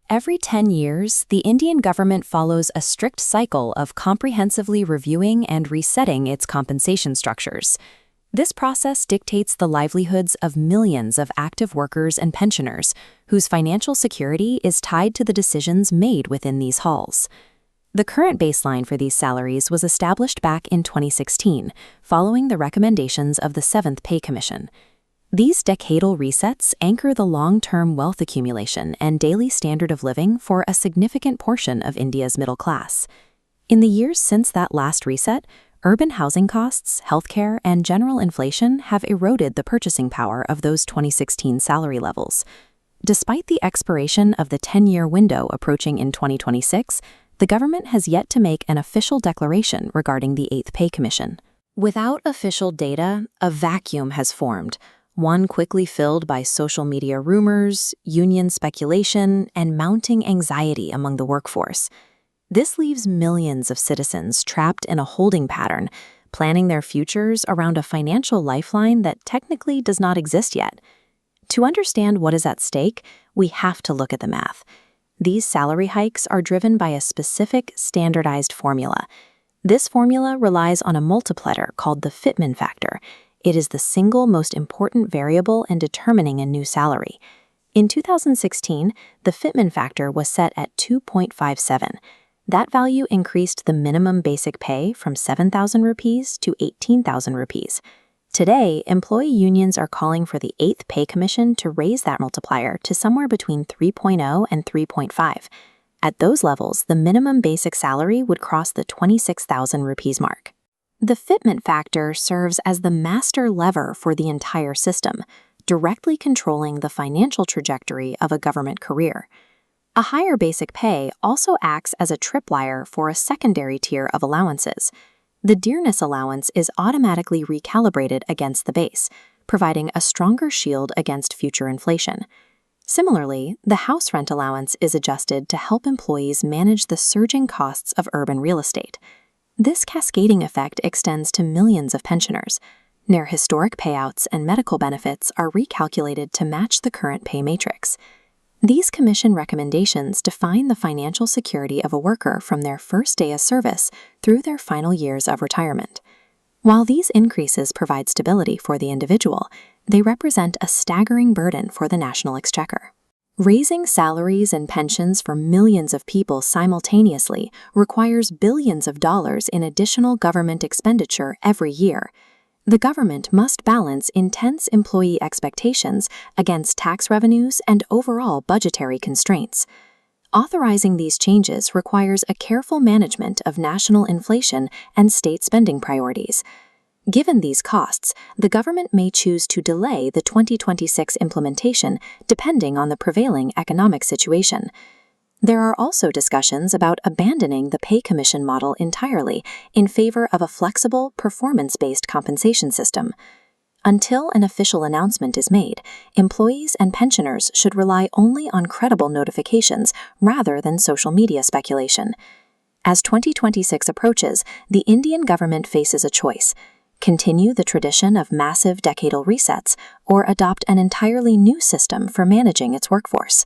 Every 10 years, the Indian government follows a strict cycle of comprehensively reviewing and resetting its compensation structures. This process dictates the livelihoods of millions of active workers and pensioners, whose financial security is tied to the decisions made within these halls. The current baseline for these salaries was established back in 2016, following the recommendations of the 7th Pay Commission. These decadal resets anchor the long-term wealth accumulation and daily standard of living for a significant portion of India's middle class. In the years since that last reset, urban housing costs, healthcare, and general inflation have eroded the purchasing power of those 2016 salary levels. Despite the expiration of the 10-year window approaching in 2026, the government has yet to make an official declaration regarding the 8th Pay Commission. Without official data, a vacuum has formed, one quickly filled by social media rumors, union speculation, and mounting anxiety among the workforce. This leaves millions of citizens trapped in a holding pattern, planning their futures around a financial lifeline that technically does not exist yet. To understand what is at stake, we have to look at the math. These salary hikes are driven by a specific, standardized formula. This formula relies on a multiplier called the Fitman factor. It is the single most important variable in determining a new salary. In 2016, the Fitman factor was set at 2.57. That value increased the minimum basic pay from 7,000 rupees to 18,000 rupees. Today, employee unions are calling for the 8th Pay Commission to raise that multiplier to somewhere between 3.0 and 3.5. At those levels, the minimum basic salary would cross the 26,000 rupees mark. The fitment factor serves as the master lever for the entire system, directly controlling the financial trajectory of a government career. A higher basic pay also acts as a tripwire for a secondary tier of allowances. The dearness allowance is automatically recalibrated against the base, providing a stronger shield against future inflation. Similarly, the house rent allowance is adjusted to help employees manage the surging costs of urban real estate. This cascading effect extends to millions of pensioners. Their historic payouts and medical benefits are recalculated to match the current pay matrix. These commission recommendations define the financial security of a worker from their first day of service through their final years of retirement. While these increases provide stability for the individual, they represent a staggering burden for the national exchequer. Raising salaries and pensions for millions of people simultaneously requires billions of dollars in additional government expenditure every year. The government must balance intense employee expectations against tax revenues and overall budgetary constraints. Authorizing these changes requires a careful management of national inflation and state spending priorities. Given these costs, the government may choose to delay the 2026 implementation depending on the prevailing economic situation. There are also discussions about abandoning the pay commission model entirely in favor of a flexible, performance-based compensation system. Until an official announcement is made, employees and pensioners should rely only on credible notifications rather than social media speculation. As 2026 approaches, the Indian government faces a choice: continue the tradition of massive decadal resets or adopt an entirely new system for managing its workforce.